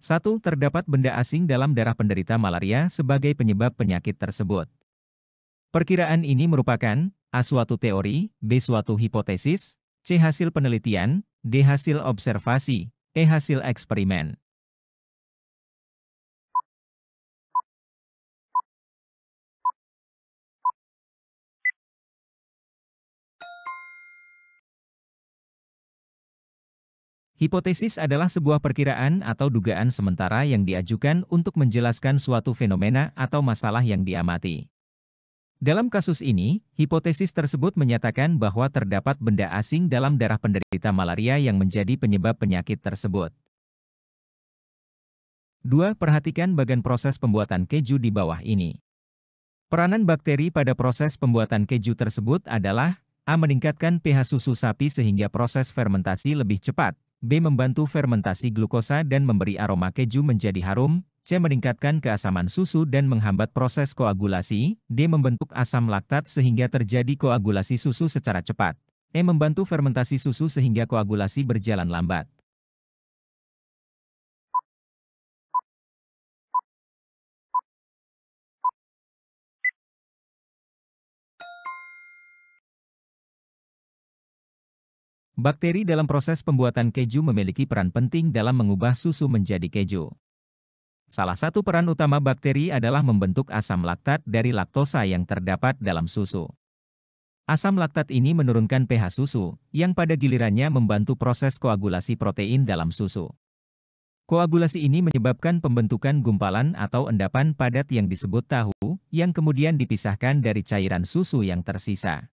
1. Terdapat benda asing dalam darah penderita malaria sebagai penyebab penyakit tersebut. Perkiraan ini merupakan A. Suatu teori, B. Suatu hipotesis, C. Hasil penelitian, D. Hasil observasi, E. Hasil eksperimen. Hipotesis adalah sebuah perkiraan atau dugaan sementara yang diajukan untuk menjelaskan suatu fenomena atau masalah yang diamati. Dalam kasus ini, hipotesis tersebut menyatakan bahwa terdapat benda asing dalam darah penderita malaria yang menjadi penyebab penyakit tersebut. 2. Perhatikan bagian proses pembuatan keju di bawah ini. Peranan bakteri pada proses pembuatan keju tersebut adalah A. Meningkatkan pH susu sapi sehingga proses fermentasi lebih cepat, B. Membantu fermentasi glukosa dan memberi aroma keju menjadi harum, C. Meningkatkan keasaman susu dan menghambat proses koagulasi, D. Membentuk asam laktat sehingga terjadi koagulasi susu secara cepat, E. Membantu fermentasi susu sehingga koagulasi berjalan lambat. Bakteri dalam proses pembuatan keju memiliki peran penting dalam mengubah susu menjadi keju. Salah satu peran utama bakteri adalah membentuk asam laktat dari laktosa yang terdapat dalam susu. Asam laktat ini menurunkan pH susu, yang pada gilirannya membantu proses koagulasi protein dalam susu. Koagulasi ini menyebabkan pembentukan gumpalan atau endapan padat yang disebut tahu, yang kemudian dipisahkan dari cairan susu yang tersisa.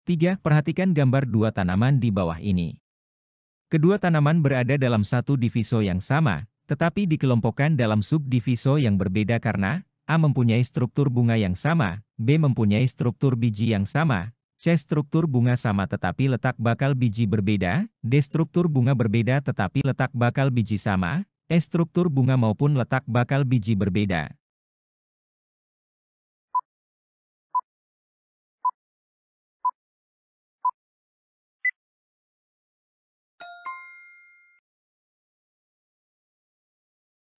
3. Perhatikan gambar dua tanaman di bawah ini. Kedua tanaman berada dalam satu diviso yang sama, tetapi dikelompokkan dalam subdiviso yang berbeda karena A. Mempunyai struktur bunga yang sama, B. Mempunyai struktur biji yang sama, C. Struktur bunga sama tetapi letak bakal biji berbeda, D. Struktur bunga berbeda tetapi letak bakal biji sama, E. Struktur bunga maupun letak bakal biji berbeda.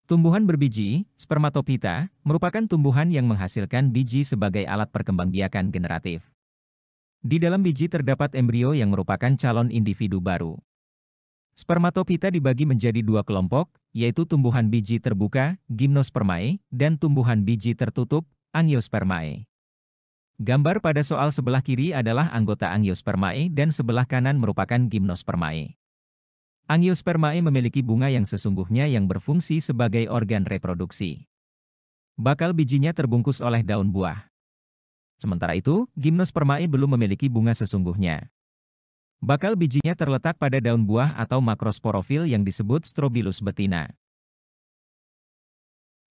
Tumbuhan berbiji, spermatopita, merupakan tumbuhan yang menghasilkan biji sebagai alat perkembangbiakan generatif. Di dalam biji terdapat embrio yang merupakan calon individu baru. Spermatopita dibagi menjadi dua kelompok, yaitu tumbuhan biji terbuka, gymnospermae, dan tumbuhan biji tertutup, angiospermae. Gambar pada soal sebelah kiri adalah anggota angiospermae dan sebelah kanan merupakan gymnospermae. Angiospermae memiliki bunga yang sesungguhnya yang berfungsi sebagai organ reproduksi. Bakal bijinya terbungkus oleh daun buah. Sementara itu, gymnospermae belum memiliki bunga sesungguhnya. Bakal bijinya terletak pada daun buah atau makrosporofil yang disebut strobilus betina.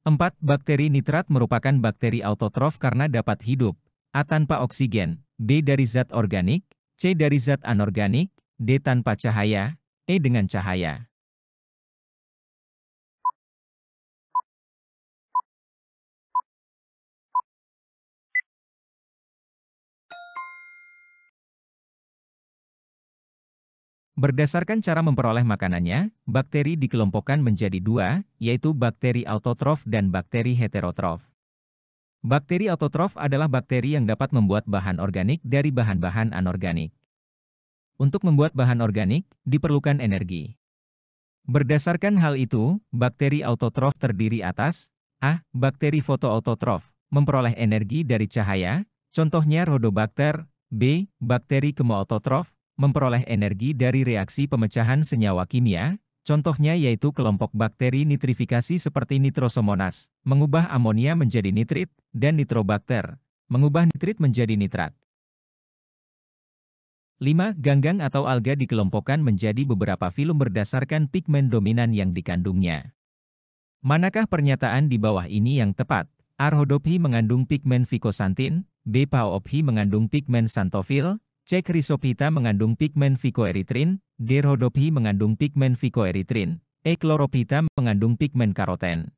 4. Bakteri nitrat merupakan bakteri autotrof karena dapat hidup A. Tanpa oksigen, B. Dari zat organik, C. Dari zat anorganik, D. Tanpa cahaya, E. Dengan cahaya. Berdasarkan cara memperoleh makanannya, bakteri dikelompokkan menjadi dua, yaitu bakteri autotrof dan bakteri heterotrof. Bakteri autotrof adalah bakteri yang dapat membuat bahan organik dari bahan-bahan anorganik. Untuk membuat bahan organik, diperlukan energi. Berdasarkan hal itu, bakteri autotrof terdiri atas A. Bakteri fotoautotrof, memperoleh energi dari cahaya, contohnya Rhodobacter, B. Bakteri kemoautotrof, memperoleh energi dari reaksi pemecahan senyawa kimia, contohnya yaitu kelompok bakteri nitrifikasi seperti Nitrosomonas, mengubah amonia menjadi nitrit, dan Nitrobacter, mengubah nitrit menjadi nitrat. 5. Ganggang atau alga dikelompokkan menjadi beberapa filum berdasarkan pigmen dominan yang dikandungnya. Manakah pernyataan di bawah ini yang tepat? A. Rhodophyll mengandung pigmen ficosantin, B. Paeophyll mengandung pigmen xanthophyll, C. Chrysophyta mengandung pigmen phycoerythrin, D. Rhodophyll mengandung pigmen phycoerythrin, E. Chlorophyta mengandung pigmen karoten.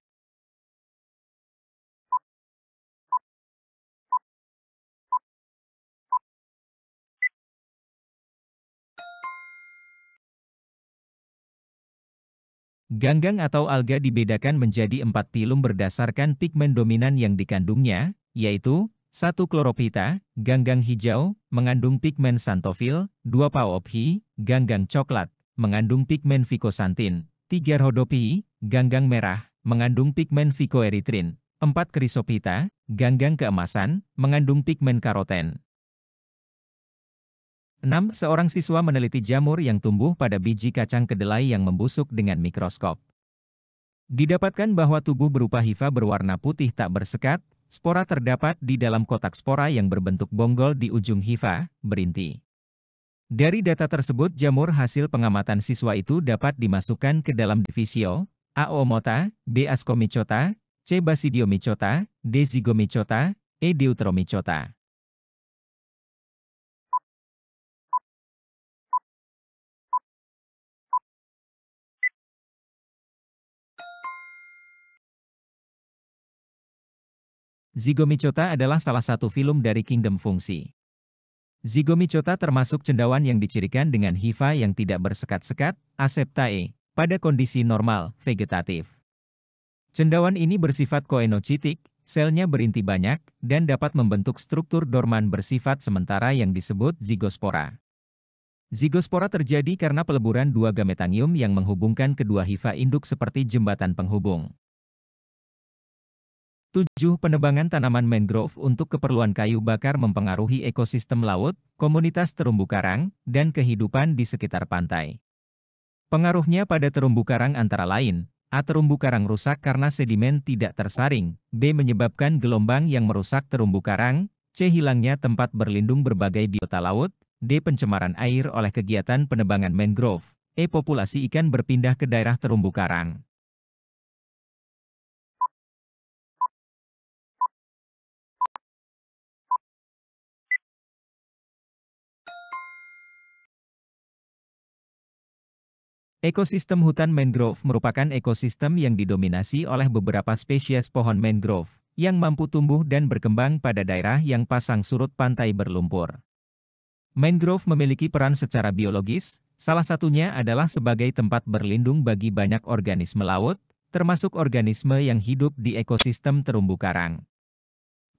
Ganggang atau alga dibedakan menjadi 4 filum berdasarkan pigmen dominan yang dikandungnya, yaitu 1. Chlorophyta, ganggang hijau, mengandung pigmen xanthophyll, 2. Paophy, ganggang coklat, mengandung pigmen phycoxanthin, 3. Rhodophyll, ganggang merah, mengandung pigmen phycoerythrin, 4. Chrysophyta, ganggang keemasan, mengandung pigmen karoten. 6. Seorang siswa meneliti jamur yang tumbuh pada biji kacang kedelai yang membusuk dengan mikroskop. Didapatkan bahwa tubuh berupa hifa berwarna putih tak bersekat, spora terdapat di dalam kotak spora yang berbentuk bonggol di ujung hifa, berinti. Dari data tersebut jamur hasil pengamatan siswa itu dapat dimasukkan ke dalam divisio, A. oomycota, B. ascomycota, C. basidiomycota, D. zygomycota, E. deuteromycota. Zygomycota adalah salah satu filum dari kingdom fungsi. Zygomycota termasuk cendawan yang dicirikan dengan hifa yang tidak bersekat-sekat, aseptae, pada kondisi normal, vegetatif. Cendawan ini bersifat koenocitik, selnya berinti banyak, dan dapat membentuk struktur dorman bersifat sementara yang disebut zigospora. Zigospora terjadi karena peleburan dua gametangium yang menghubungkan kedua hifa induk seperti jembatan penghubung. 7. Penebangan tanaman mangrove untuk keperluan kayu bakar mempengaruhi ekosistem laut, komunitas terumbu karang, dan kehidupan di sekitar pantai. Pengaruhnya pada terumbu karang antara lain, A. Terumbu karang rusak karena sedimen tidak tersaring, B. Menyebabkan gelombang yang merusak terumbu karang, C. Hilangnya tempat berlindung berbagai biota laut, D. Pencemaran air oleh kegiatan penebangan mangrove, E. Populasi ikan berpindah ke daerah terumbu karang. Ekosistem hutan mangrove merupakan ekosistem yang didominasi oleh beberapa spesies pohon mangrove, yang mampu tumbuh dan berkembang pada daerah yang pasang surut pantai berlumpur. Mangrove memiliki peran secara biologis, salah satunya adalah sebagai tempat berlindung bagi banyak organisme laut, termasuk organisme yang hidup di ekosistem terumbu karang.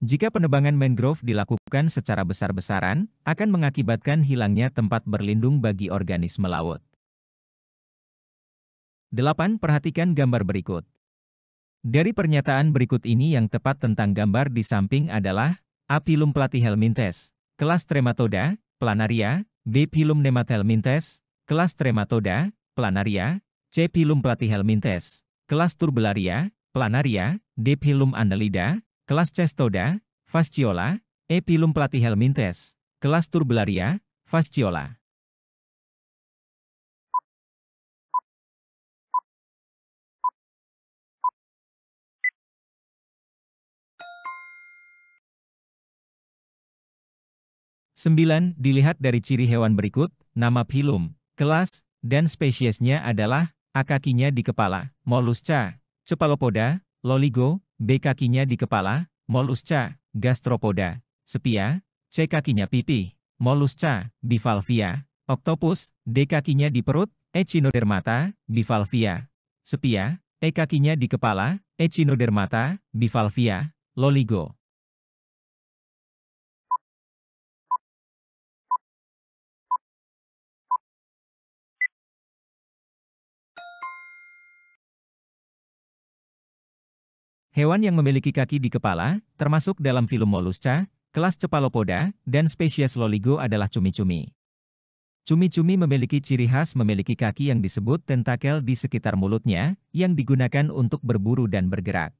Jika penebangan mangrove dilakukan secara besar-besaran, akan mengakibatkan hilangnya tempat berlindung bagi organisme laut. 8. Perhatikan gambar berikut. Dari pernyataan berikut ini yang tepat tentang gambar di samping adalah A. Phylum Platyhelminthes, kelas Trematoda, planaria, B. Phylum Nemathelminthes, kelas Trematoda, planaria, C. Phylum Platyhelminthes, kelas Turbellaria, planaria, D. Phylum Annelida, kelas Cestoda, fasciola, E. Phylum Platyhelminthes, kelas Turbellaria, fasciola. Sembilan, dilihat dari ciri hewan berikut, nama phylum, kelas, dan spesiesnya adalah A. Kakinya di kepala, Mollusca, Cephalopoda, Loligo, B. Kakinya di kepala, Mollusca, Gastropoda, Sepia, C. Kakinya pipih, Mollusca, Bivalvia, Octopus, D. Kakinya di perut, Echinodermata, Bivalvia, Sepia, E. Kakinya di kepala, Echinodermata, Bivalvia, Loligo. Hewan yang memiliki kaki di kepala, termasuk dalam filum Mollusca, kelas Cephalopoda, dan spesies Loligo adalah cumi-cumi. Cumi-cumi memiliki ciri khas memiliki kaki yang disebut tentakel di sekitar mulutnya, yang digunakan untuk berburu dan bergerak.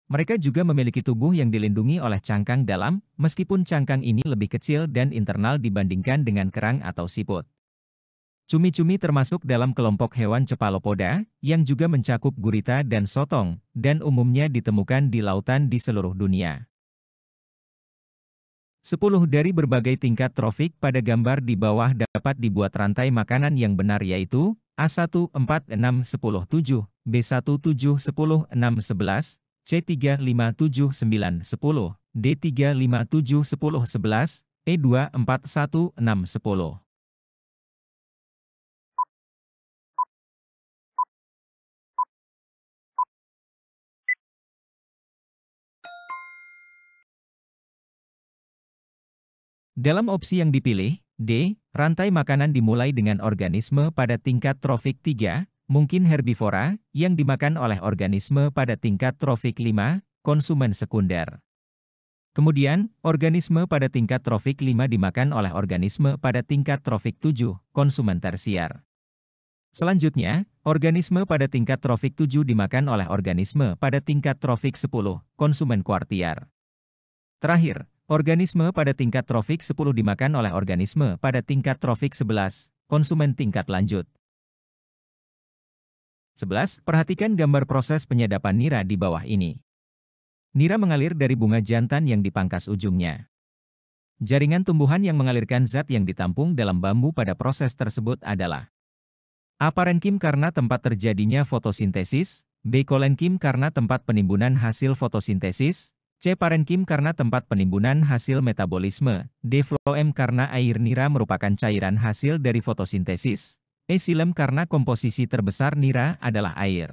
Mereka juga memiliki tubuh yang dilindungi oleh cangkang dalam, meskipun cangkang ini lebih kecil dan internal dibandingkan dengan kerang atau siput. Cumi-cumi termasuk dalam kelompok hewan Cephalopoda, yang juga mencakup gurita dan sotong, dan umumnya ditemukan di lautan di seluruh dunia. 10 dari berbagai tingkat trofik pada gambar di bawah dapat dibuat rantai makanan yang benar yaitu, A1, 4, 6, 10, 7, B1, 7, 10, 6, 11, C3, 5, 7, 9, 10, D3, 5, 7, 10, 11, E2, 4, 1, 6, 10. Dalam opsi yang dipilih, D, rantai makanan dimulai dengan organisme pada tingkat trofik 3, mungkin herbivora, yang dimakan oleh organisme pada tingkat trofik 5, konsumen sekunder. Kemudian, organisme pada tingkat trofik 5 dimakan oleh organisme pada tingkat trofik 7, konsumen tersier. Selanjutnya, organisme pada tingkat trofik 7 dimakan oleh organisme pada tingkat trofik 10, konsumen kuartier. Terakhir, organisme pada tingkat trofik 10 dimakan oleh organisme pada tingkat trofik 11, konsumen tingkat lanjut. 11. Perhatikan gambar proses penyadapan nira di bawah ini. Nira mengalir dari bunga jantan yang dipangkas ujungnya. Jaringan tumbuhan yang mengalirkan zat yang ditampung dalam bambu pada proses tersebut adalah A. Parenkim karena tempat terjadinya fotosintesis, B. Kolenkim karena tempat penimbunan hasil fotosintesis, C. Parenkim karena tempat penimbunan hasil metabolisme, D. Floem karena air nira merupakan cairan hasil dari fotosintesis, E. Silem karena komposisi terbesar nira adalah air.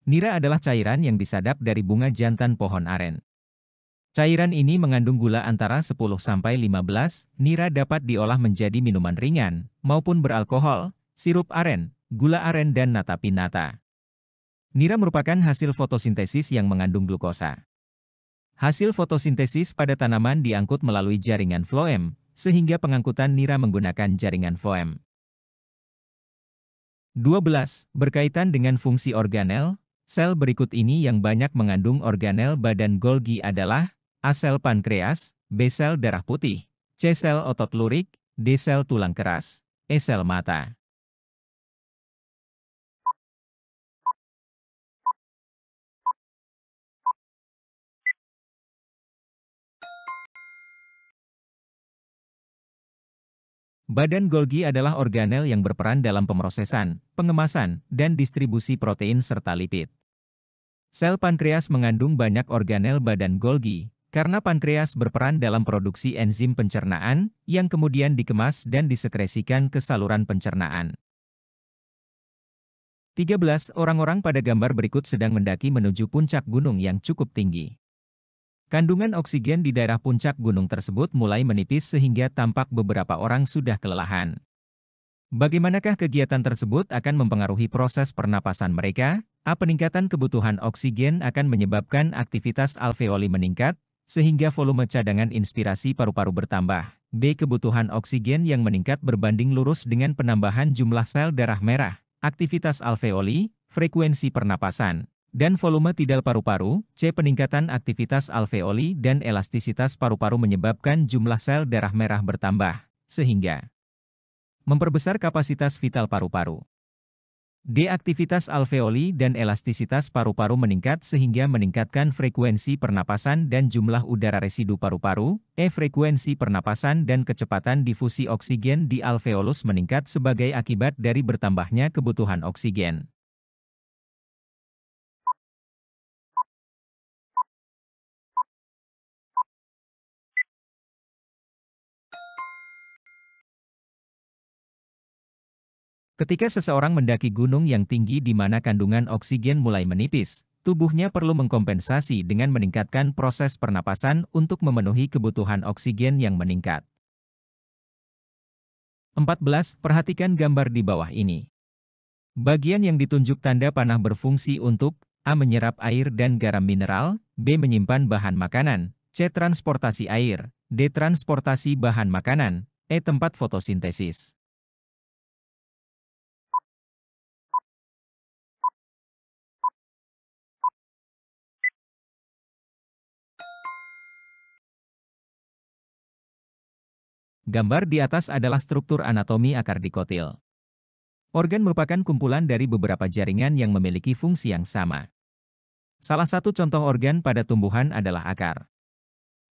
Nira adalah cairan yang disadap dari bunga jantan pohon aren. Cairan ini mengandung gula antara 10–15, nira dapat diolah menjadi minuman ringan, maupun beralkohol, sirup aren, gula aren dan nata pinata. Nira merupakan hasil fotosintesis yang mengandung glukosa. Hasil fotosintesis pada tanaman diangkut melalui jaringan floem, sehingga pengangkutan nira menggunakan jaringan floem. 12. Berkaitan dengan fungsi organel, sel berikut ini yang banyak mengandung organel badan Golgi adalah A. Sel pankreas, B. Sel darah putih, C. Sel otot lurik, D. Sel tulang keras, E. Sel mata. Badan Golgi adalah organel yang berperan dalam pemrosesan, pengemasan, dan distribusi protein serta lipid. Sel pankreas mengandung banyak organel badan Golgi, karena pankreas berperan dalam produksi enzim pencernaan, yang kemudian dikemas dan disekresikan ke saluran pencernaan. 13. Orang-orang pada gambar berikut sedang mendaki menuju puncak gunung yang cukup tinggi. Kandungan oksigen di daerah puncak gunung tersebut mulai menipis sehingga tampak beberapa orang sudah kelelahan. Bagaimanakah kegiatan tersebut akan mempengaruhi proses pernapasan mereka? A. Peningkatan kebutuhan oksigen akan menyebabkan aktivitas alveoli meningkat, sehingga volume cadangan inspirasi paru-paru bertambah. B. Kebutuhan oksigen yang meningkat berbanding lurus dengan penambahan jumlah sel darah merah, aktivitas alveoli, frekuensi pernapasan, dan volume tidal paru-paru. C. Peningkatan aktivitas alveoli dan elastisitas paru-paru menyebabkan jumlah sel darah merah bertambah, sehingga memperbesar kapasitas vital paru-paru. D. Aktivitas alveoli dan elastisitas paru-paru meningkat sehingga meningkatkan frekuensi pernapasan dan jumlah udara residu paru-paru. E. Frekuensi pernapasan dan kecepatan difusi oksigen di alveolus meningkat sebagai akibat dari bertambahnya kebutuhan oksigen. Ketika seseorang mendaki gunung yang tinggi di mana kandungan oksigen mulai menipis, tubuhnya perlu mengkompensasi dengan meningkatkan proses pernapasan untuk memenuhi kebutuhan oksigen yang meningkat. 14. Perhatikan gambar di bawah ini. Bagian yang ditunjuk tanda panah berfungsi untuk A. Menyerap air dan garam mineral, B. Menyimpan bahan makanan, C. Transportasi air, D. Transportasi bahan makanan, E. Tempat fotosintesis. Gambar di atas adalah struktur anatomi akar dikotil. Organ merupakan kumpulan dari beberapa jaringan yang memiliki fungsi yang sama. Salah satu contoh organ pada tumbuhan adalah akar.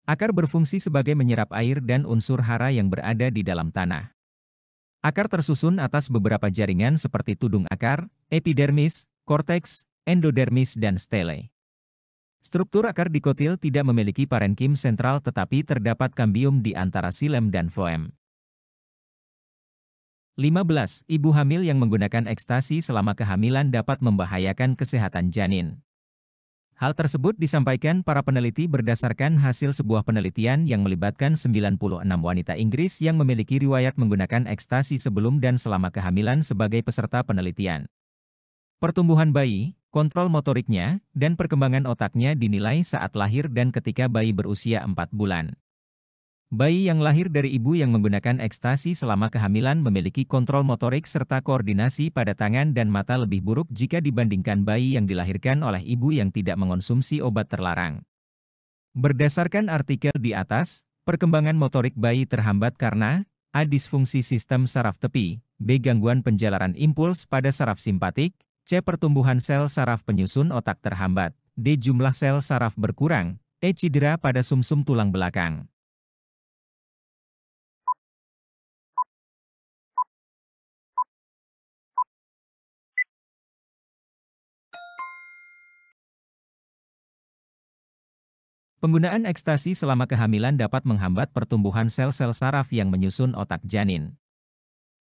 Akar berfungsi sebagai menyerap air dan unsur hara yang berada di dalam tanah. Akar tersusun atas beberapa jaringan seperti tudung akar, epidermis, korteks, endodermis dan stele. Struktur akar dikotil tidak memiliki parenkim sentral tetapi terdapat kambium di antara silem dan floem. 15. Ibu hamil yang menggunakan ekstasi selama kehamilan dapat membahayakan kesehatan janin. Hal tersebut disampaikan para peneliti berdasarkan hasil sebuah penelitian yang melibatkan 96 wanita Inggris yang memiliki riwayat menggunakan ekstasi sebelum dan selama kehamilan sebagai peserta penelitian. Pertumbuhan bayi, kontrol motoriknya, dan perkembangan otaknya dinilai saat lahir dan ketika bayi berusia 4 bulan. Bayi yang lahir dari ibu yang menggunakan ekstasi selama kehamilan memiliki kontrol motorik serta koordinasi pada tangan dan mata lebih buruk jika dibandingkan bayi yang dilahirkan oleh ibu yang tidak mengonsumsi obat terlarang. Berdasarkan artikel di atas, perkembangan motorik bayi terhambat karena A. Disfungsi sistem saraf tepi, B. Gangguan penjalaran impuls pada saraf simpatik, C. Pertumbuhan sel saraf penyusun otak terhambat, D. Jumlah sel saraf berkurang, E. Cedera pada sumsum tulang belakang. Penggunaan ekstasi selama kehamilan dapat menghambat pertumbuhan sel-sel saraf yang menyusun otak janin.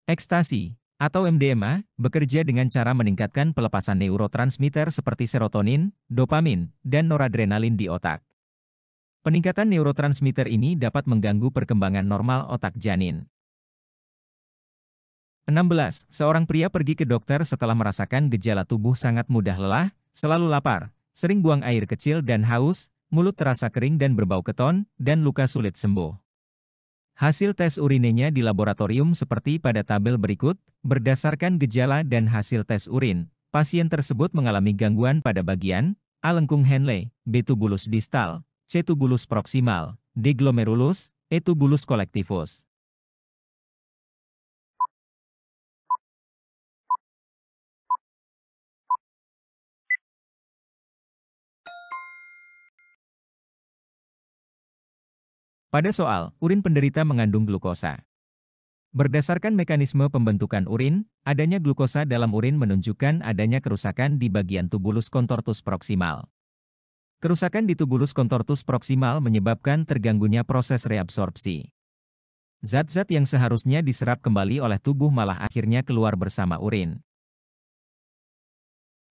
Ekstasi, atau MDMA, bekerja dengan cara meningkatkan pelepasan neurotransmitter seperti serotonin, dopamin, dan noradrenalin di otak. Peningkatan neurotransmitter ini dapat mengganggu perkembangan normal otak janin. 16. Seorang pria pergi ke dokter setelah merasakan gejala tubuh sangat mudah lelah, selalu lapar, sering buang air kecil dan haus, mulut terasa kering dan berbau keton, dan luka sulit sembuh. Hasil tes urinenya di laboratorium seperti pada tabel berikut, berdasarkan gejala dan hasil tes urin, pasien tersebut mengalami gangguan pada bagian A. Lengkung Henle, B. Tubulus distal, C. Tubulus proximal, D. Glomerulus, E. Tubulus collectivus. Pada soal, urin penderita mengandung glukosa. Berdasarkan mekanisme pembentukan urin, adanya glukosa dalam urin menunjukkan adanya kerusakan di bagian tubulus contortus proximal. Kerusakan di tubulus contortus proximal menyebabkan terganggunya proses reabsorpsi. Zat-zat yang seharusnya diserap kembali oleh tubuh malah akhirnya keluar bersama urin.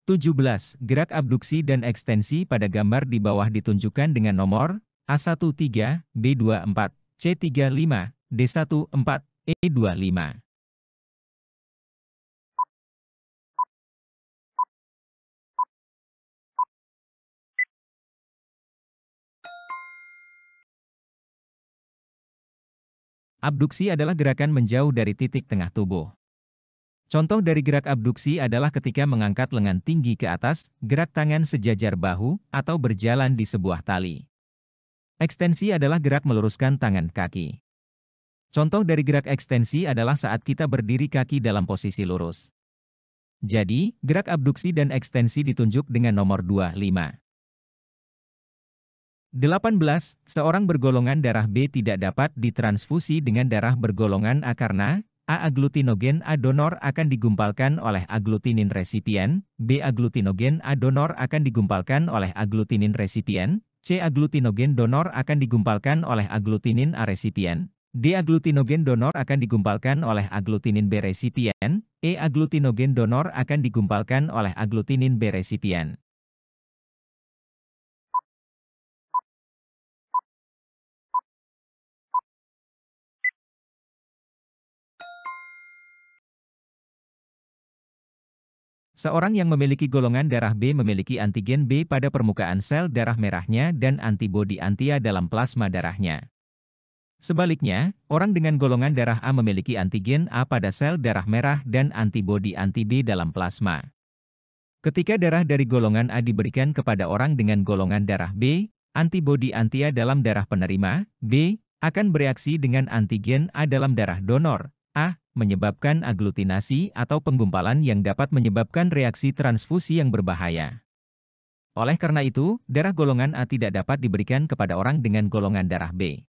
17. Gerak abduksi dan ekstensi pada gambar di bawah ditunjukkan dengan nomor A13, B24, C35, D14, E25. Abduksi adalah gerakan menjauh dari titik tengah tubuh. Contoh dari gerak abduksi adalah ketika mengangkat lengan tinggi ke atas, gerak tangan sejajar bahu, atau berjalan di sebuah tali. Ekstensi adalah gerak meluruskan tangan kaki. Contoh dari gerak ekstensi adalah saat kita berdiri kaki dalam posisi lurus. Jadi, gerak abduksi dan ekstensi ditunjuk dengan nomor 25. 18. Seorang bergolongan darah B tidak dapat ditransfusi dengan darah bergolongan A karena A. Aglutinogen A donor akan digumpalkan oleh aglutinin resipien, B. Aglutinogen A donor akan digumpalkan oleh aglutinin resipien, C. Aglutinogen donor akan digumpalkan oleh aglutinin A resipien, D. Aglutinogen donor akan digumpalkan oleh aglutinin B resipien, E. Aglutinogen donor akan digumpalkan oleh aglutinin B resipien. Seorang yang memiliki golongan darah B memiliki antigen B pada permukaan sel darah merahnya dan antibodi anti-A dalam plasma darahnya. Sebaliknya, orang dengan golongan darah A memiliki antigen A pada sel darah merah dan antibodi anti-B dalam plasma. Ketika darah dari golongan A diberikan kepada orang dengan golongan darah B, antibodi anti-A dalam darah penerima, B, akan bereaksi dengan antigen A dalam darah donor, A, menyebabkan aglutinasi atau penggumpalan yang dapat menyebabkan reaksi transfusi yang berbahaya. Oleh karena itu, darah golongan A tidak dapat diberikan kepada orang dengan golongan darah B.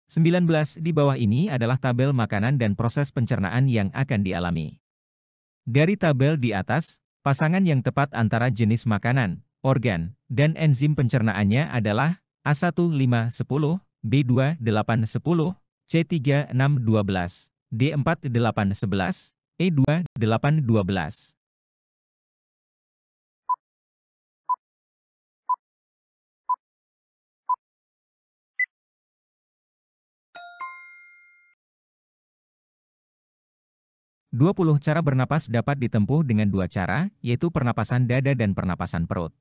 19. Di bawah ini adalah tabel makanan dan proses pencernaan yang akan dialami. Dari tabel di atas, pasangan yang tepat antara jenis makanan, organ, dan enzim pencernaannya adalah A1 5 10, B2 8 10, C3 6 12, D4 8 11, E2 8 12. Dua puluh cara bernapas dapat ditempuh dengan dua cara, yaitu pernapasan dada dan pernapasan perut.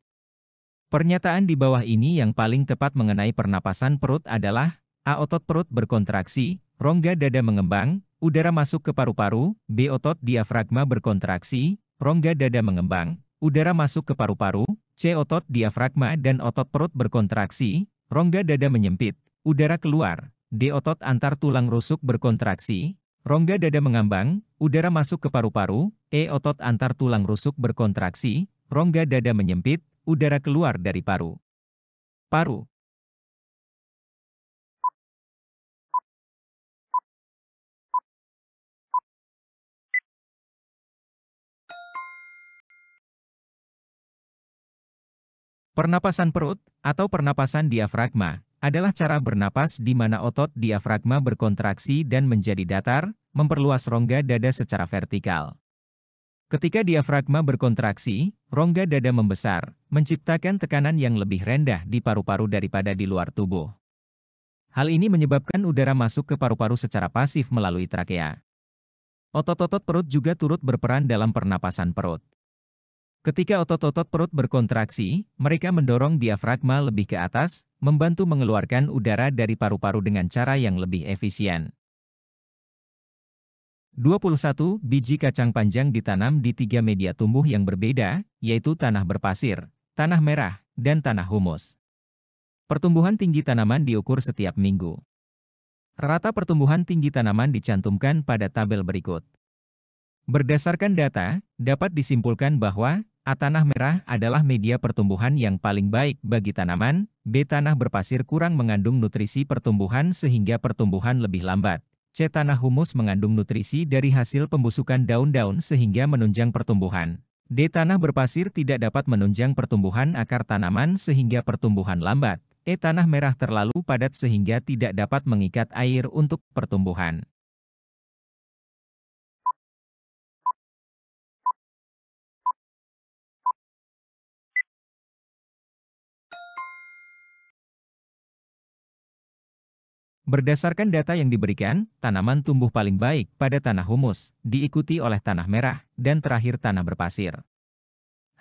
Pernyataan di bawah ini yang paling tepat mengenai pernapasan perut adalah A. Otot perut berkontraksi, rongga dada mengembang, udara masuk ke paru-paru, B. Otot diafragma berkontraksi, rongga dada mengembang, udara masuk ke paru-paru, C. Otot diafragma dan otot perut berkontraksi, rongga dada menyempit, udara keluar, D. Otot antar tulang rusuk berkontraksi, rongga dada mengambang, udara masuk ke paru-paru, E. Otot antar tulang rusuk berkontraksi, rongga dada menyempit, udara keluar dari paru. Paru. Pernapasan perut, atau pernapasan diafragma, adalah cara bernapas di mana otot diafragma berkontraksi dan menjadi datar, memperluas rongga dada secara vertikal. Ketika diafragma berkontraksi, rongga dada membesar, menciptakan tekanan yang lebih rendah di paru-paru daripada di luar tubuh. Hal ini menyebabkan udara masuk ke paru-paru secara pasif melalui trakea. Otot-otot perut juga turut berperan dalam pernapasan perut. Ketika otot-otot perut berkontraksi, mereka mendorong diafragma lebih ke atas, membantu mengeluarkan udara dari paru-paru dengan cara yang lebih efisien. 21 biji kacang panjang ditanam di 3 media tumbuh yang berbeda, yaitu tanah berpasir, tanah merah, dan tanah humus. Pertumbuhan tinggi tanaman diukur setiap minggu. Rata pertumbuhan tinggi tanaman dicantumkan pada tabel berikut. Berdasarkan data, dapat disimpulkan bahwa A. Tanah merah adalah media pertumbuhan yang paling baik bagi tanaman, B. Tanah berpasir kurang mengandung nutrisi pertumbuhan sehingga pertumbuhan lebih lambat. C. Tanah humus mengandung nutrisi dari hasil pembusukan daun-daun sehingga menunjang pertumbuhan. D. Tanah berpasir tidak dapat menunjang pertumbuhan akar tanaman sehingga pertumbuhan lambat. E. Tanah merah terlalu padat sehingga tidak dapat mengikat air untuk pertumbuhan. Berdasarkan data yang diberikan, tanaman tumbuh paling baik pada tanah humus, diikuti oleh tanah merah, dan terakhir tanah berpasir.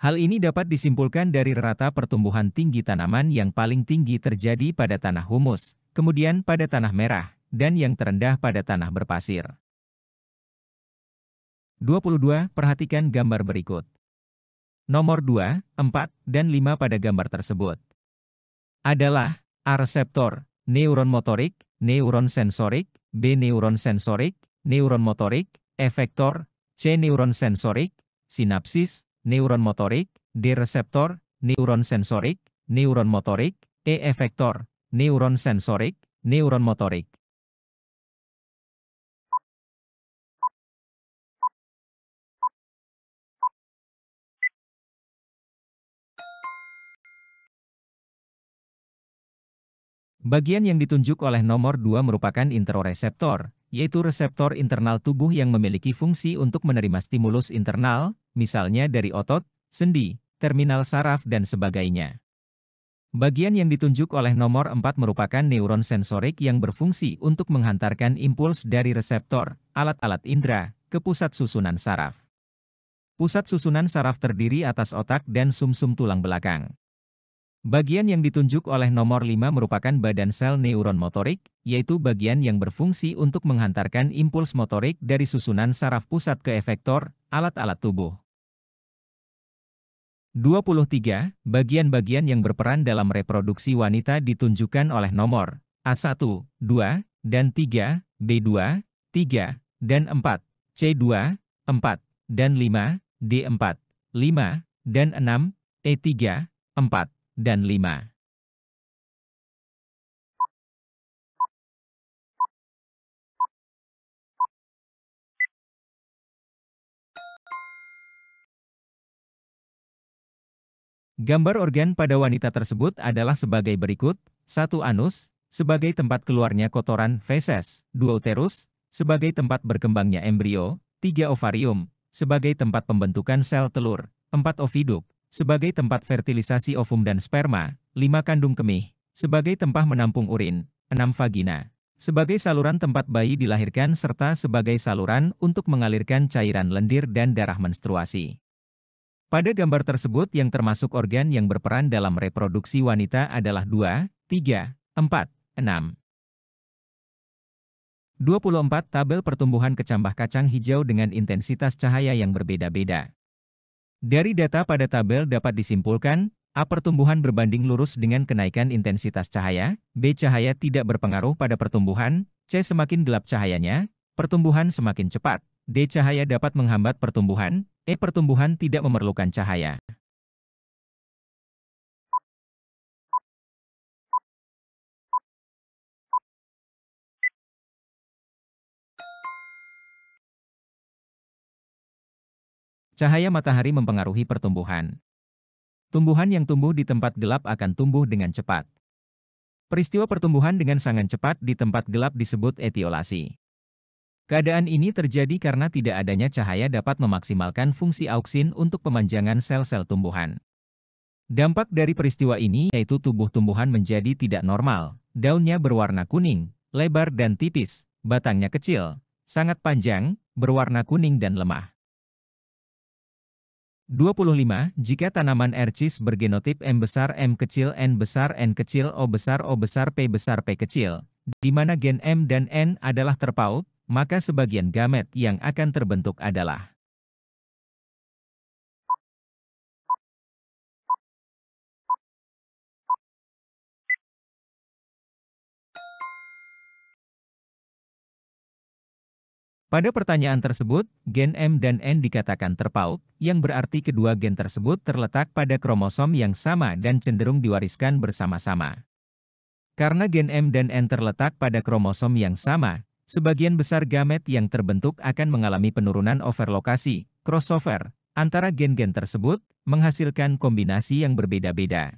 Hal ini dapat disimpulkan dari rata pertumbuhan tinggi tanaman yang paling tinggi terjadi pada tanah humus, kemudian pada tanah merah, dan yang terendah pada tanah berpasir. 22. Perhatikan gambar berikut. Nomor 2, 4, dan 5 pada gambar tersebut adalah A. Reseptor, neuron motorik, neuron sensorik, B. Neuron sensorik, neuron motorik, efektor, C. Neuron sensorik, sinapsis, neuron motorik, D. Reseptor, neuron sensorik, neuron motorik, E. Efektor, neuron sensorik, neuron motorik. Bagian yang ditunjuk oleh nomor 2 merupakan interoreseptor, yaitu reseptor internal tubuh yang memiliki fungsi untuk menerima stimulus internal, misalnya dari otot, sendi, terminal saraf dan sebagainya. Bagian yang ditunjuk oleh nomor 4 merupakan neuron sensorik yang berfungsi untuk menghantarkan impuls dari reseptor, alat-alat indera, ke pusat susunan saraf. Pusat susunan saraf terdiri atas otak dan sumsum tulang belakang. Bagian yang ditunjuk oleh nomor 5 merupakan badan sel neuron motorik, yaitu bagian yang berfungsi untuk menghantarkan impuls motorik dari susunan saraf pusat ke efektor, alat-alat tubuh. 23. Bagian-bagian yang berperan dalam reproduksi wanita ditunjukkan oleh nomor A1, 2, dan 3, B2, 3, dan 4, C2, 4, dan 5, D4, 5, dan 6, E3, 4, dan 5. Gambar organ pada wanita tersebut adalah sebagai berikut: 1. Anus, sebagai tempat keluarnya kotoran feses, 2. Uterus, sebagai tempat berkembangnya embrio, 3 ovarium, sebagai tempat pembentukan sel telur, 4 oviduk, sebagai tempat fertilisasi ovum dan sperma, 5 kandung kemih, sebagai tempat menampung urin, 6 vagina, sebagai saluran tempat bayi dilahirkan serta sebagai saluran untuk mengalirkan cairan lendir dan darah menstruasi. Pada gambar tersebut yang termasuk organ yang berperan dalam reproduksi wanita adalah 2, 3, 4, 6. 24 tabel pertumbuhan kecambah kacang hijau dengan intensitas cahaya yang berbeda-beda. Dari data pada tabel dapat disimpulkan, A. Pertumbuhan berbanding lurus dengan kenaikan intensitas cahaya, B. Cahaya tidak berpengaruh pada pertumbuhan, C. Semakin gelap cahayanya, pertumbuhan semakin cepat, D. Cahaya dapat menghambat pertumbuhan, E. Pertumbuhan tidak memerlukan cahaya. Cahaya matahari mempengaruhi pertumbuhan. Tumbuhan yang tumbuh di tempat gelap akan tumbuh dengan cepat. Peristiwa pertumbuhan dengan sangat cepat di tempat gelap disebut etiolasi. Keadaan ini terjadi karena tidak adanya cahaya dapat memaksimalkan fungsi auksin untuk pemanjangan sel-sel tumbuhan. Dampak dari peristiwa ini yaitu tubuh tumbuhan menjadi tidak normal, daunnya berwarna kuning, lebar dan tipis, batangnya kecil, sangat panjang, berwarna kuning dan lemah. 25. Jika tanaman ercis bergenotip M besar M kecil N besar N kecil O besar P kecil, di mana gen M dan N adalah terpaut, maka sebagian gamet yang akan terbentuk adalah pada pertanyaan tersebut, gen M dan N dikatakan terpaut, yang berarti kedua gen tersebut terletak pada kromosom yang sama dan cenderung diwariskan bersama-sama. Karena gen M dan N terletak pada kromosom yang sama, sebagian besar gamet yang terbentuk akan mengalami penurunan overlokasi, crossover, antara gen-gen tersebut, menghasilkan kombinasi yang berbeda-beda.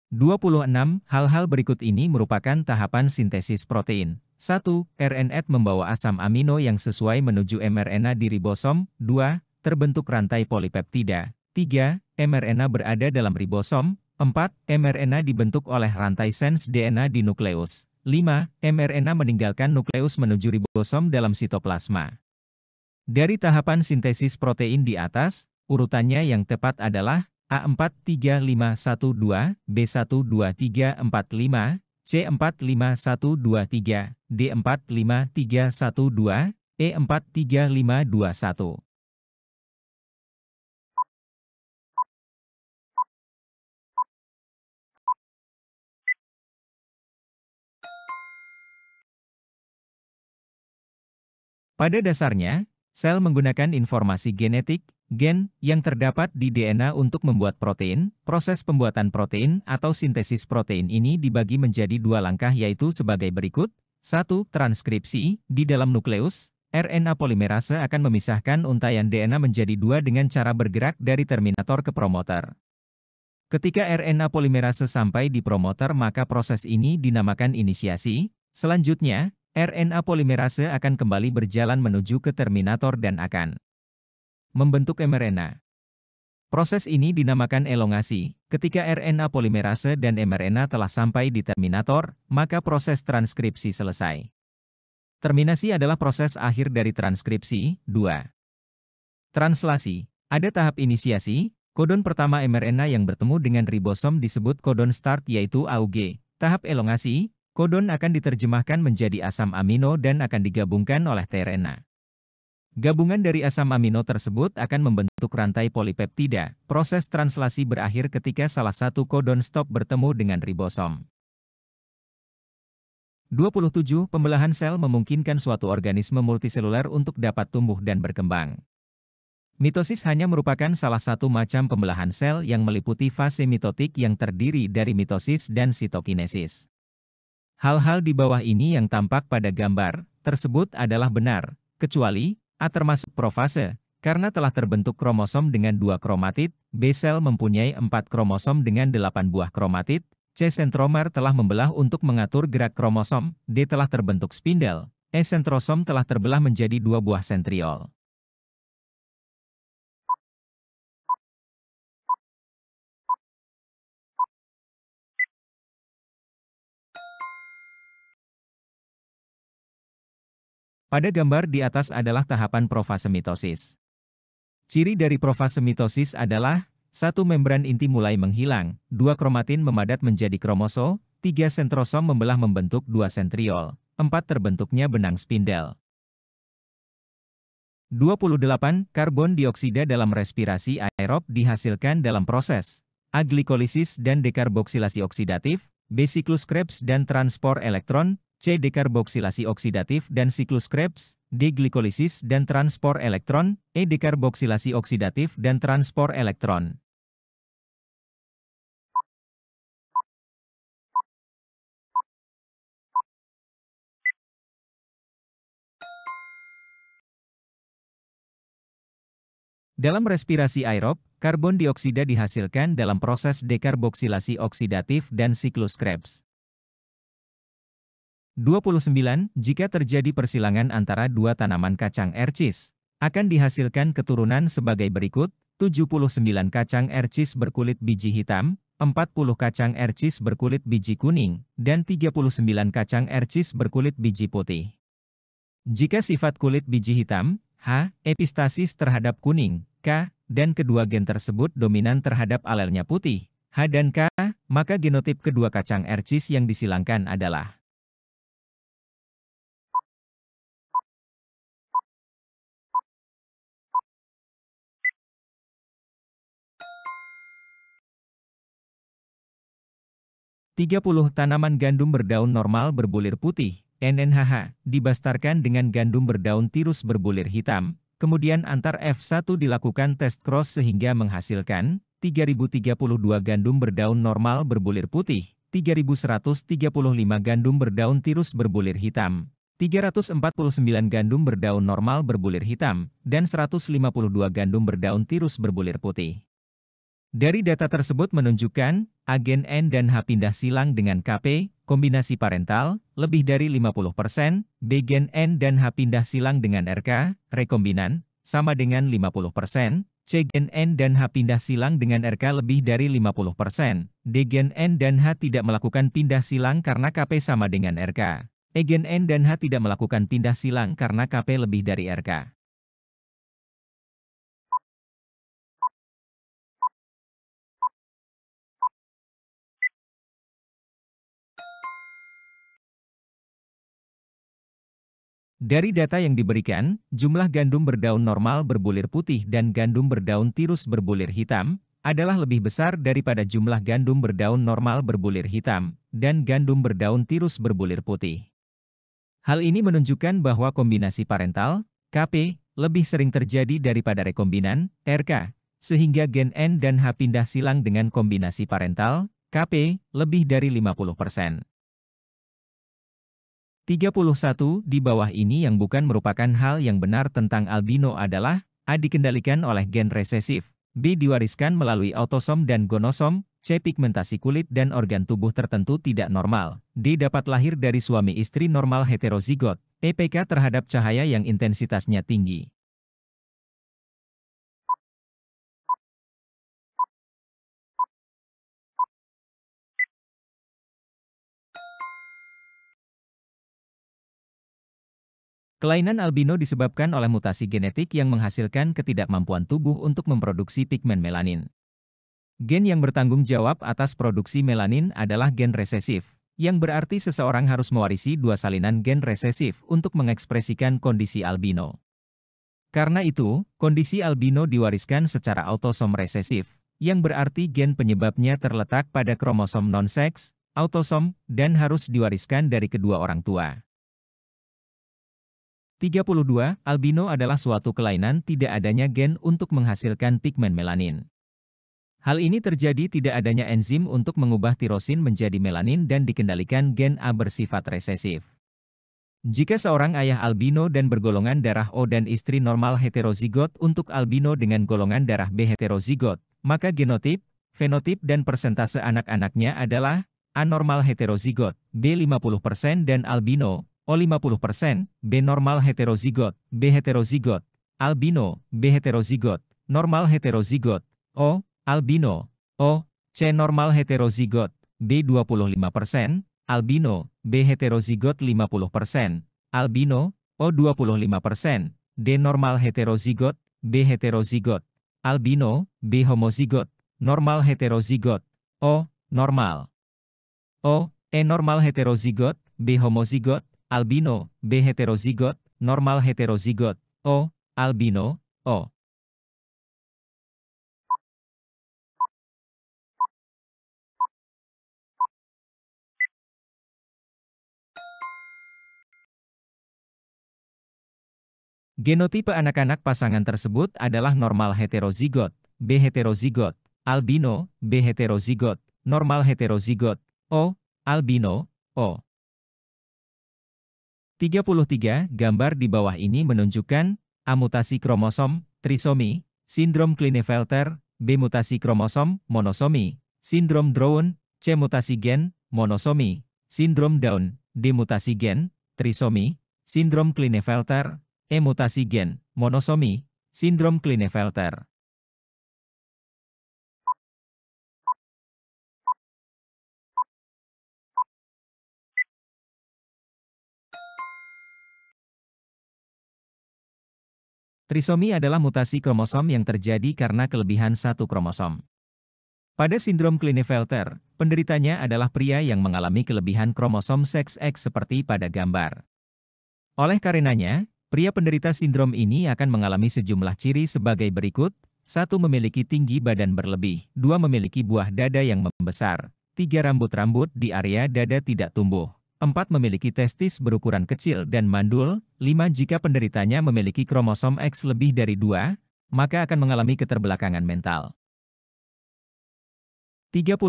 26. Hal-hal berikut ini merupakan tahapan sintesis protein. 1. RNA membawa asam amino yang sesuai menuju mRNA di ribosom. 2. Terbentuk rantai polipeptida. 3. mRNA berada dalam ribosom. 4. mRNA dibentuk oleh rantai sense DNA di nukleus. 5. mRNA meninggalkan nukleus menuju ribosom dalam sitoplasma. Dari tahapan sintesis protein di atas, urutannya yang tepat adalah A43512, B12345, C45123, D45312, E43521. Pada dasarnya, sel menggunakan informasi genetik, gen, yang terdapat di DNA untuk membuat protein. Proses pembuatan protein atau sintesis protein ini dibagi menjadi dua langkah yaitu sebagai berikut. 1. Transkripsi. Di dalam nukleus, RNA polimerase akan memisahkan untaian DNA menjadi dua dengan cara bergerak dari terminator ke promoter. Ketika RNA polimerase sampai di promoter maka proses ini dinamakan inisiasi. Selanjutnya, RNA polimerase akan kembali berjalan menuju ke terminator dan akan membentuk mRNA. Proses ini dinamakan elongasi. Ketika RNA polimerase dan mRNA telah sampai di terminator, maka proses transkripsi selesai. Terminasi adalah proses akhir dari transkripsi. 2. Translasi. Ada tahap inisiasi. Kodon pertama mRNA yang bertemu dengan ribosom disebut kodon start yaitu AUG. Tahap elongasi. Kodon akan diterjemahkan menjadi asam amino dan akan digabungkan oleh tRNA. Gabungan dari asam amino tersebut akan membentuk rantai polipeptida. Proses translasi berakhir ketika salah satu kodon stop bertemu dengan ribosom. 27. Pembelahan sel memungkinkan suatu organisme multiseluler untuk dapat tumbuh dan berkembang. Mitosis hanya merupakan salah satu macam pembelahan sel yang meliputi fase mitotik yang terdiri dari mitosis dan sitokinesis. Hal-hal di bawah ini yang tampak pada gambar tersebut adalah benar, kecuali A termasuk profase, karena telah terbentuk kromosom dengan 2 kromatid, B sel mempunyai 4 kromosom dengan 8 buah kromatid, C. Sentromer telah membelah untuk mengatur gerak kromosom. D. Telah terbentuk spindel. E. Sentrosom telah terbelah menjadi 2 buah sentriol. Pada gambar di atas adalah tahapan profase mitosis. Ciri dari profase mitosis adalah 1. Membran inti mulai menghilang, 2. Kromatin memadat menjadi kromoso, 3. Sentrosom membelah membentuk 2 sentriol, 4. Terbentuknya benang spindel. 28. Karbon dioksida dalam respirasi aerob dihasilkan dalam proses A. Glikolisis dan dekarboksilasi oksidatif, B. Siklus Krebs dan transport elektron, C. Dekarboksilasi oksidatif dan siklus Krebs, D. Glikolisis dan transport elektron, E. Dekarboksilasi oksidatif dan transport elektron. Dalam respirasi aerob, karbon dioksida dihasilkan dalam proses dekarboksilasi oksidatif dan siklus Krebs. 29. Jika terjadi persilangan antara 2 tanaman kacang ercis, akan dihasilkan keturunan sebagai berikut: 79 kacang ercis berkulit biji hitam, 40 kacang ercis berkulit biji kuning, dan 39 kacang ercis berkulit biji putih. Jika sifat kulit biji hitam, H, epistasis terhadap kuning, K, dan kedua gen tersebut dominan terhadap alelnya putih, H dan K, maka genotip kedua kacang ercis yang disilangkan adalah tanaman gandum berdaun normal berbulir putih, NNHH, dibastarkan dengan gandum berdaun tirus berbulir hitam, kemudian antar F1 dilakukan tes cross sehingga menghasilkan 3032 gandum berdaun normal berbulir putih, 3135 gandum berdaun tirus berbulir hitam, 349 gandum berdaun normal berbulir hitam, dan 152 gandum berdaun tirus berbulir putih. Dari data tersebut menunjukkan, agen N dan H pindah silang dengan Kp, kombinasi parental, lebih dari 50%, B gen N dan H pindah silang dengan RK, rekombinan, sama dengan 50%, C gen N dan H pindah silang dengan RK lebih dari 50%, D gen N dan H tidak melakukan pindah silang karena Kp sama dengan RK, E gen N dan H tidak melakukan pindah silang karena Kp lebih dari RK. Dari data yang diberikan, jumlah gandum berdaun normal berbulir putih dan gandum berdaun tirus berbulir hitam adalah lebih besar daripada jumlah gandum berdaun normal berbulir hitam dan gandum berdaun tirus berbulir putih. Hal ini menunjukkan bahwa kombinasi parental, Kp, lebih sering terjadi daripada rekombinan, Rk, sehingga gen N dan H pindah silang dengan kombinasi parental, Kp, lebih dari 50%. 31. Di bawah ini yang bukan merupakan hal yang benar tentang albino adalah, A. Dikendalikan oleh gen resesif, B. Diwariskan melalui autosom dan gonosom, C. Pigmentasi kulit dan organ tubuh tertentu tidak normal, D. Dapat lahir dari suami istri normal heterozigot, E. PK terhadap cahaya yang intensitasnya tinggi. Kelainan albino disebabkan oleh mutasi genetik yang menghasilkan ketidakmampuan tubuh untuk memproduksi pigmen melanin. Gen yang bertanggung jawab atas produksi melanin adalah gen resesif, yang berarti seseorang harus mewarisi 2 salinan gen resesif untuk mengekspresikan kondisi albino. Karena itu, kondisi albino diwariskan secara autosom resesif, yang berarti gen penyebabnya terletak pada kromosom non-seks, autosom, dan harus diwariskan dari kedua orang tua. 32. Albino adalah suatu kelainan tidak adanya gen untuk menghasilkan pigmen melanin. Hal ini terjadi tidak adanya enzim untuk mengubah tirosin menjadi melanin dan dikendalikan gen A bersifat resesif. Jika seorang ayah albino dan bergolongan darah O dan istri normal heterozigot untuk albino dengan golongan darah B heterozigot, maka genotip, fenotip dan persentase anak-anaknya adalah normal heterozigot, B 50% dan albino, O 50%, B normal heterozigot, B heterozigot, albino, B heterozigot, normal heterozigot, O, albino, O, C normal heterozigot, B 25%, albino, B heterozigot 50%, albino, O 25%, D normal heterozigot, B heterozigot, albino, B homozigot, normal heterozigot, O, normal. O, E normal heterozigot, B homozigot, albino, B heterozigot, normal heterozigot, O, albino, O. Genotipe anak-anak pasangan tersebut adalah normal heterozigot, B heterozigot, albino, B heterozigot, normal heterozigot, O, albino, O. 33 gambar di bawah ini menunjukkan A mutasi kromosom, trisomi, sindrom Klinefelter, B mutasi kromosom, monosomi, sindrom Down, C mutasi gen, monosomi, sindrom Down, D mutasi gen, trisomi, sindrom Klinefelter, E mutasi gen, monosomi, sindrom Klinefelter. Trisomi adalah mutasi kromosom yang terjadi karena kelebihan satu kromosom. Pada sindrom Klinefelter, penderitanya adalah pria yang mengalami kelebihan kromosom seks X seperti pada gambar. Oleh karenanya, pria penderita sindrom ini akan mengalami sejumlah ciri sebagai berikut: 1. Memiliki tinggi badan berlebih, 2. Memiliki buah dada yang membesar, 3. Rambut-rambut di area dada tidak tumbuh, 4. Memiliki testis berukuran kecil dan mandul, 5. Jika penderitanya memiliki kromosom X lebih dari 2, maka akan mengalami keterbelakangan mental. 34.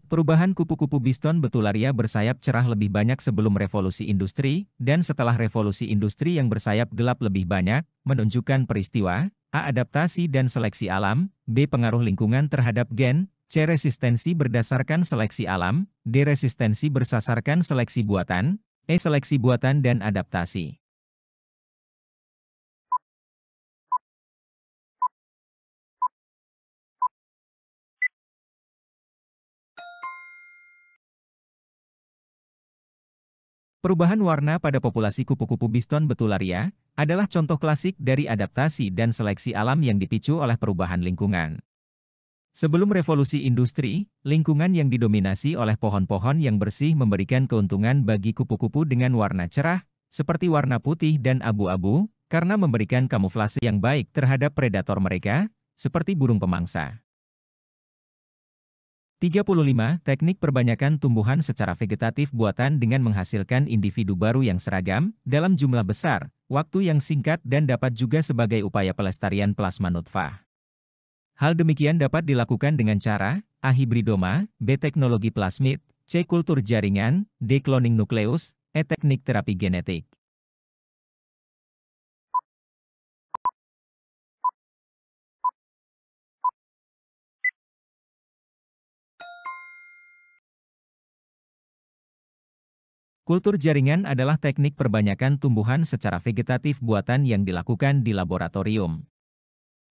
Perubahan kupu-kupu biston betularia bersayap cerah lebih banyak sebelum revolusi industri, dan setelah revolusi industri yang bersayap gelap lebih banyak, menunjukkan peristiwa A. Adaptasi dan seleksi alam, B. Pengaruh lingkungan terhadap gen, C. Resistensi berdasarkan seleksi alam, D. Resistensi berdasarkan seleksi buatan, E. Seleksi buatan dan adaptasi. Perubahan warna pada populasi kupu-kupu biston betularia adalah contoh klasik dari adaptasi dan seleksi alam yang dipicu oleh perubahan lingkungan. Sebelum revolusi industri, lingkungan yang didominasi oleh pohon-pohon yang bersih memberikan keuntungan bagi kupu-kupu dengan warna cerah, seperti warna putih dan abu-abu, karena memberikan kamuflase yang baik terhadap predator mereka, seperti burung pemangsa. 35. Teknik perbanyakan tumbuhan secara vegetatif buatan dengan menghasilkan individu baru yang seragam, dalam jumlah besar, waktu yang singkat dan dapat juga sebagai upaya pelestarian plasma nutfah. Hal demikian dapat dilakukan dengan cara A. Hibridoma, B. Teknologi plasmid, C. Kultur jaringan, D. Cloning nukleus, E. Teknik terapi genetik. Kultur jaringan adalah teknik perbanyakan tumbuhan secara vegetatif buatan yang dilakukan di laboratorium.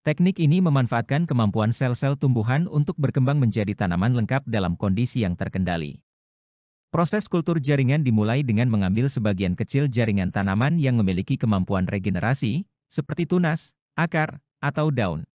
Teknik ini memanfaatkan kemampuan sel-sel tumbuhan untuk berkembang menjadi tanaman lengkap dalam kondisi yang terkendali. Proses kultur jaringan dimulai dengan mengambil sebagian kecil jaringan tanaman yang memiliki kemampuan regenerasi, seperti tunas, akar, atau daun.